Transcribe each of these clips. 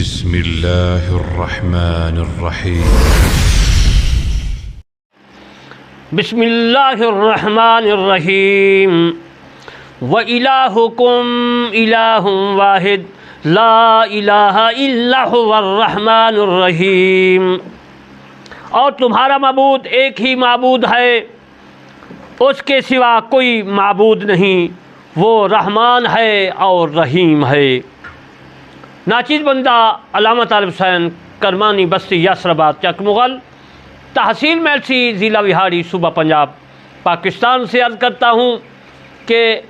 बिस्मिल्लाहिर्रहमानिर्रहीम। बिस्मिल्लाहिर्रहमानिर्रहीम। व इलाहुकुम इलाहुम वाहिद ला इलाहा इल्ला हुवर्रहमानुर्रहीम। और तुम्हारा माबूद एक ही माबूद है, उसके सिवा कोई माबूद नहीं, वो रहमान है और रहीम है। नाचीज़ बंदा अल्लामा तालिब हुसैन करमानी बस्ती यासराबाद चक मुग़ल तहसील मेलसी ज़िला विहाड़ी सूबा पंजाब पाकिस्तान से अर्ज़ करता हूँ कि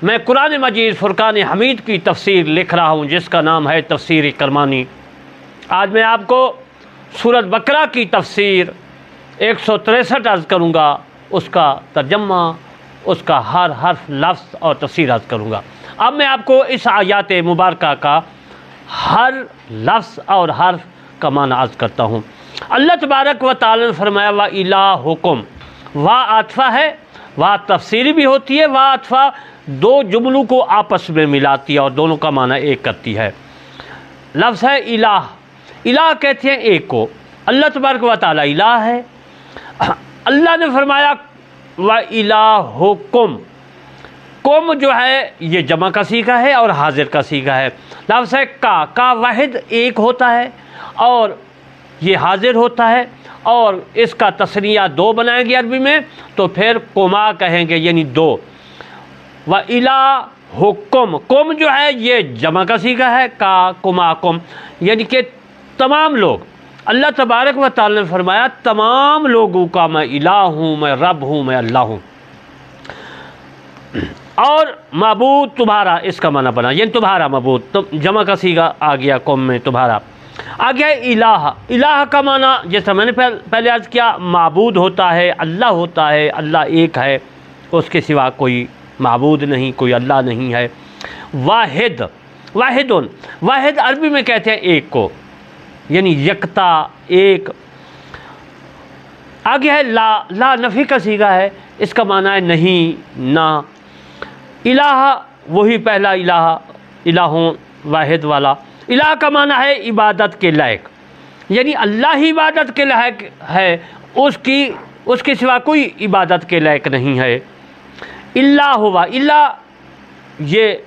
मैं कुरान मजीद फ़ुरक़ान हमीद की तफ़सीर लिख रहा हूँ, जिसका नाम है तफ़सीर करमानी। आज मैं आपको सूरत बकरा की तफ़सीर 163 अर्ज़ करूँगा, उसका तर्जमा, उसका हर हर्फ लफ्ज़ और तफ़सीर अर्ज़ करूँगा। अब मैं आपको इस आयात मुबारका का हर लफ्ज़ और हर्फ का माना अर्ज़ करता हूँ। अल्लाह तबारक व तआला ने फरमाया व इलाहुकुम, वाह आतफ़ा है, वाह तफ़सीरी भी होती है, वाह आतफ़ा दो जुमलों को आपस में मिलाती है और दोनों का माना एक करती है। लफ्ज़ है इलाह। इलाह कहते हैं एक को, अल्लाह तबारक व तआला इलाह है। अल्लाह ने फरमाया व इलाहुकुम, कुम जो है ये जमा का सीगा है और हाजिर का सीगा है। लफ्ज़ है का वाहिद एक होता है और ये हाजिर होता है, और इसका तस्निया दो बनाएंगे अरबी में तो फिर कुमा कहेंगे, यानी दो। व इलाहुकुम, कुम जो है ये जमा का सीगा है, का कुमा कुम, यानी कि तमाम लोग। अल्लाह तबारक व तआला ने फरमाया तमाम लोगों का मैं इलाह हूँ, मैं रब हूँ, मैं अल्लाह हूँ। और माबूद तुम्हारा, इसका माना बना, यानी तुम्हारा माबूद, तो जमा का सीगा आ गया कौम में तुम्हारा। आ गया इलाह। इलाह का माना जैसा मैंने पहले अर्ज़ किया, माबूद होता है, अल्लाह होता है, अल्लाह एक है, उसके सिवा कोई माबूद नहीं, कोई अल्लाह नहीं है। वाहिद, वाहिदुन, वाहिद अरबी में कहते हैं एक को, यानी यकता, एक। आगे है ला, ला नफ़ी का सीगा है, इसका माना है नहीं, ना। इलाहा वही पहला इलाहा, इलाहों वाहिद वाला। इलाह का माना है इबादत के लायक, यानी अल्लाह ही इबादत के लायक है, उसके सिवा कोई इबादत के लायक नहीं है। इल्ला हुवा, इल्ला ये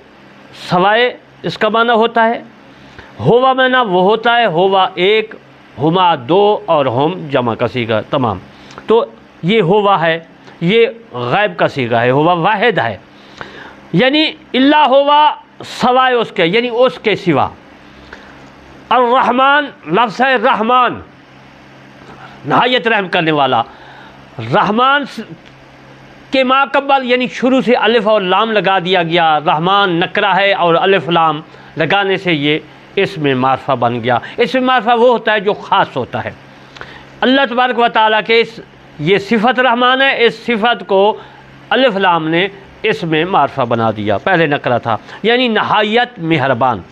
सवाए इसका माना होता है। होवा माना वो होता है, होवा एक, हुमा दो और हम जमा का सीगा तमाम। तो ये होवा है, ये गैब का सीगा है, होवा वाहिद है, यानी इल्ला होवा सवाए उसके, यानी उसके सिवा। और रहमान, लफ्ज़ है रहमान, नहायत रहम करने वाला। रहमान के माकबल यानी शुरू से अलिफ और लाम लगा दिया गया। रहमान नकरा है और अलिफ लाम लगाने से ये इसमें मारफा बन गया। इसमें मारफा वो होता है जो ख़ास होता है। अल्लाह तबारक व तआला के ये सिफ़त रहमान है, इस सिफ़त को अलिफ लाम ने इसमें मारफा बना दिया, पहले नकरा था, यानी नहायत मेहरबान।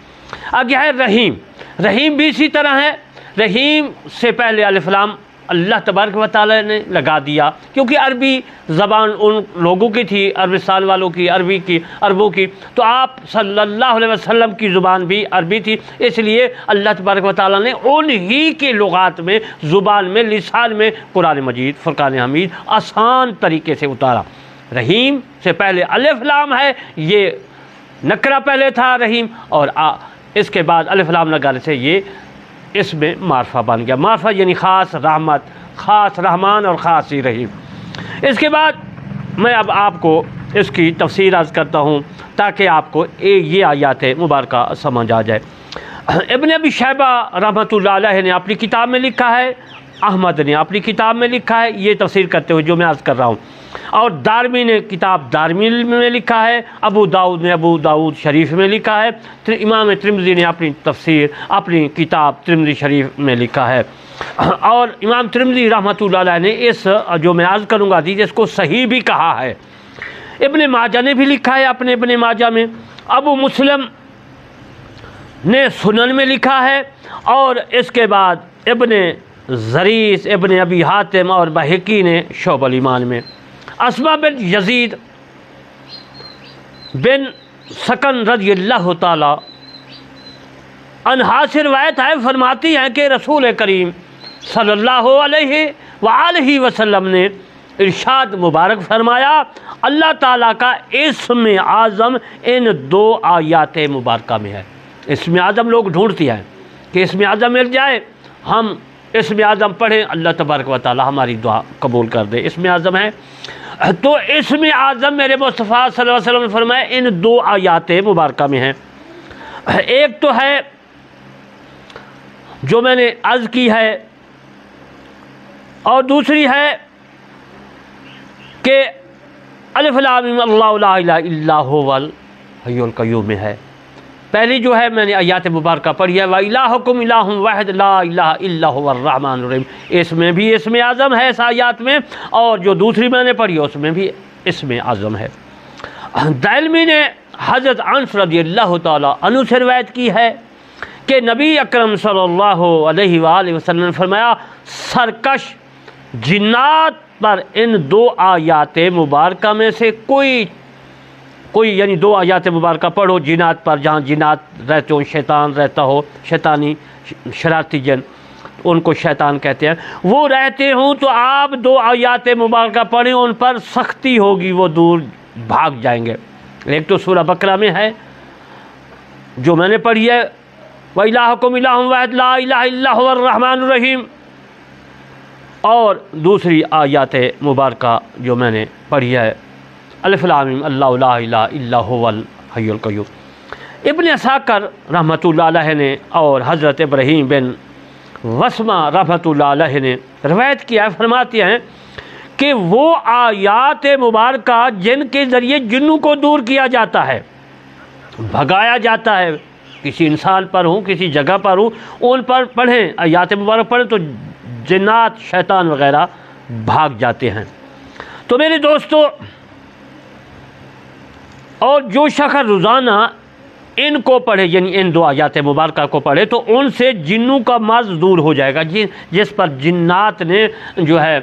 आगे है रहीम। रहीम भी इसी तरह है, रहीम से पहले अलिफ लाम अल्लाह तबारक व तआला ने लगा दिया, क्योंकि अरबी ज़बान उन लोगों की थी, अरबिस्तान वालों की, अरबी की, अरबों की, तो आप सल्लल्लाहु अलैहि वसल्लम की ज़ुबान भी अरबी थी, इसलिए अल्लाह तबारक व तआला ने उन्हीं के लुगात में, ज़ुबान में, लिसान में कुरान मजीद फ़ुरक़ान हमीद आसान तरीके से उतारा। रहीम से पहले अलिफ लाम है, ये नकरा पहले था रहीम, और इसके बाद अलिफ लाम लगाने से ये इसमें मारफा बन गया। मारफा यानी ख़ास रहमत, ख़ास रहमान और ख़ास ही रहीम। इसके बाद मैं अब आपको इसकी तफसीर अर्ज़ करता हूँ ताकि आपको ये आयत मुबारका समझ आ जाए। इब्न अबी शैबा रहमतुल्लाह अलैह ने अपनी किताब में लिखा है, अहमद ने अपनी किताब में लिखा है, ये तफसीर करते हुए जो मैं अर्ज़ कर रहा हूँ, और दारमी ने किताब दारमी में लिखा है, अबू दाऊद ने अबू दाऊद शरीफ में लिखा है, इमाम तिरमिज़ी ने अपनी तफसीर अपनी किताब तिरमिज़ी शरीफ में लिखा है, और इमाम तिरमिज़ी रहमतुल्लाह अलैह ने इस जो मैं अर्ज़ करूँगा हदीस इसको सही भी कहा है। इब्न माजा ने भी लिखा है अपने इब्न माजा में, अबू मुस्लिम ने सुनन में लिखा है, और इसके बाद इब्न ज़रीस, इब्न अबी हातिम और बहकी ने शोबल ईमान में। अस्मा बिन यजीद बिन सकन रज़ियल्लाहु ताला अनहा से रिवायत है, फरमाती हैं कि रसूल करीम सल्लल्लाहु अलैहि वसल्लम ने इरशाद मुबारक फरमाया, अल्लाह ताला का इस्म आज़म इन 2 आयात मुबारक में है। इस्म आज़म लोग ढूंढती हैं कि इस्म आज़म मिल जाए, हम इस्म आज़म पढ़ें, अल्लाह तबारक व तआला हमारी दुआ कबूल कर दे। इस्म आज़म है तो इस्म आज़म मेरे मुस्तफ़ा सल्लल्लाहु अलैहि वसल्लम ने फरमाया इन 2 आयात मुबारक में है। एक तो है जो मैंने अर्ज़ की है, और दूसरी है कि अलिफ लाम मीम अल्लाहु ला इलाहा इल्ला हुवल हय्युल क़य्यूम में है। पहली जो है मैंने आयात मुबारक पढ़ी है, व इलाहुकुम इलाहुन वाहिद ला इलाहा इल्ला हुवर रहमानुर रहीम, इसमें भी इस्म आज़म है इस आयात में, और जो दूसरी मैंने पढ़ी उसमें भी इस्म आज़म है। दाइलमी ने हज़रत अनस रज़ियल्लाहु तआला अन्हु से रिवायत की है कि नबी अकरम सल्लल्लाहु अलैहि वसल्लम ने फरमाया, सरकश जिन्नात पर इन 2 आयात मुबारक में से कोई यानी 2 आयात मुबारक पढ़ो जिन्नात पर, जहाँ जिन्नात रहते हो, शैतान रहता हो, शैतानी शरारती जन उनको शैतान कहते हैं, वो रहते हों तो आप 2 आयात मुबारक पढ़ें, उन पर सख्ती होगी, वो दूर भाग जाएंगे। एक तो सूरह बकरा में है जो मैंने पढ़ी है, व इलाहुकुम इलाहुन वाहिद ला इलाहा इल्ला हुवर रहमानुर रहीम, और दूसरी आयात मुबारक जो मैंने पढ़ी है अलिफ लाम मीम अल्लाहु ला इलाहा इल्ला हुवल हय्युल क़य्यूम। इब्न असाकर रहमतुल्लाह अलैह ने और हज़रत इब्राहीम बिन वस्मा रहमतुल्लाह अलैह ने रवायत किया है, फरमाते हैं कि वो आयात मुबारक जिनके ज़रिए जिन्नों को दूर किया जाता है, भगाया जाता है, किसी इंसान पर हो, किसी जगह पर हो, उन पर पढ़ें, आयात मुबारक पढ़ें तो जिन्नात शैतान वग़ैरह भाग जाते हैं। तो मेरे दोस्तों, और जो शख्स रोज़ाना इनको पढ़े, यानी इन 2 आयात मुबारक को पढ़े, तो उनसे जिन्नों का मर्ज़ दूर हो जाएगा। जिस पर जिन्नात ने जो है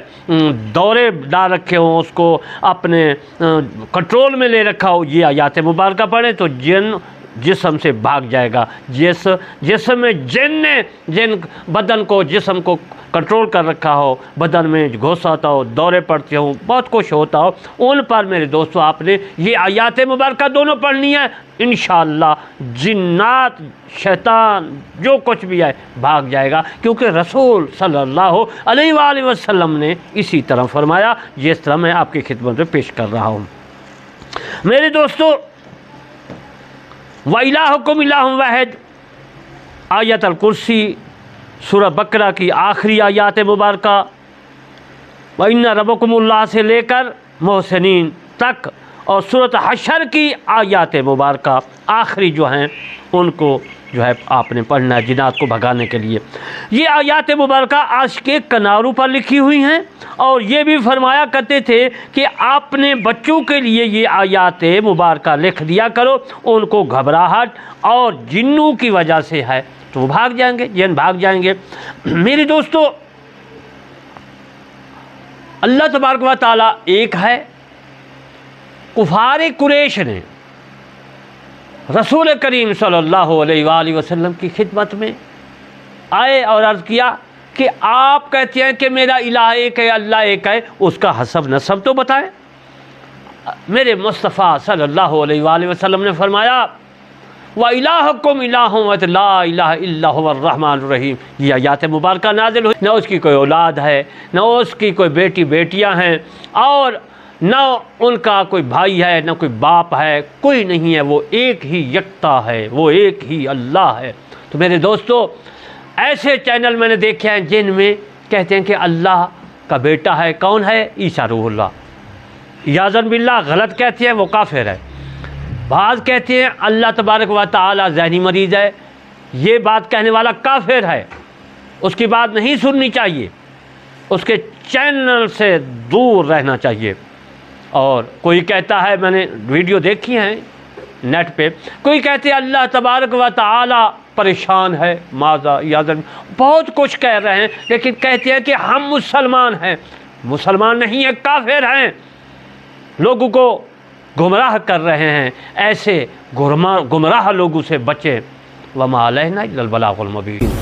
दौरे डाल रखे हों, उसको अपने कंट्रोल में ले रखा हो, ये आयात मुबारक पढ़े तो जिन जिस्म से भाग जाएगा। जिस्म जिन बदन को, जिस्म को कंट्रोल कर रखा हो, बदन में घुस आता हो, दौरे पड़ते हो, बहुत कुछ होता हो, उन पर मेरे दोस्तों आपने ये आयात मुबारक दोनों पढ़नी है। इंशाअल्लाह जिन्नात शैतान जो कुछ भी है भाग जाएगा, क्योंकि रसूल सल्लल्लाहु अलैहि वसल्लम ने इसी तरह फरमाया जिस तरह मैं आपकी खिदमत में पेश कर रहा हूँ। मेरे दोस्तों, व इलाहुकुम इलाहुन वाहिद आयत अल कुर्सी सूरह बकरा की आखिरी आयात मुबारक, व इन्ना रब्बकुमुल्लाह से लेकर मोहसिनीन तक, और सूरत हशर की आयात मुबारक आखिरी जो हैं उनको जो है आपने पढ़ना है जिन्नात को भगाने के लिए। ये आयात मुबारक आज के किनारों पर लिखी हुई हैं, और ये भी फरमाया करते थे कि आपने बच्चों के लिए ये आयात मुबारक लिख दिया करो, उनको घबराहट और जिन्नों की वजह से है तो वो भाग जाएंगे, जिन भाग जाएंगे। मेरे दोस्तों, अल्लाह तबारक व तआला एक है। कुफार कुरैश ने रसूल करीम सल्लल्लाहु अलैहि वसल्लम की खिदमत में आए और अर्ज़ किया कि आप कहते हैं कि मेरा इलाह एक है, अल्लाह एक है, उसका हसब नसब तो बताएं। मेरे मुस्तफ़ा सल्लल्लाहु अलैहि वसल्लम ने फरमाया, व इलाहुकुम इलाहुन ला इलाहा इल्ला हुवर रहमानुर रहीम। ये आयत मुबारक नाज़िल हुई, न उसकी कोई औलाद है, न उसकी कोई बेटियां हैं, और न उनका कोई भाई है, न कोई बाप है, कोई नहीं है, वो एक ही यकता है, वो एक ही अल्लाह है। तो मेरे दोस्तों, ऐसे चैनल मैंने देखे हैं जिनमें कहते हैं कि अल्लाह का बेटा है, कौन है? ईसा रूहुल्लाह। याज़न बिल्लाह, गलत कहते हैं, वो काफिर है। बाज़ कहते हैं अल्लाह तबारक व तआला ज़हनी मरीज़ है, ये बात कहने वाला काफिर है, उसकी बात नहीं सुननी चाहिए, उसके चैनल से दूर रहना चाहिए। और कोई कहता है, मैंने वीडियो देखी है नेट पे, कोई कहते हैं अल्लाह तबारक व तआला परेशान है, माज़ा याज़न, बहुत कुछ कह रहे हैं, लेकिन कहते हैं कि हम मुसलमान हैं। मुसलमान नहीं है, काफिर हैं, लोगों को गुमराह कर रहे हैं। ऐसे गुमराह लोगों से बचें। वमा अलैना इल्लल बलागुल मुबीन।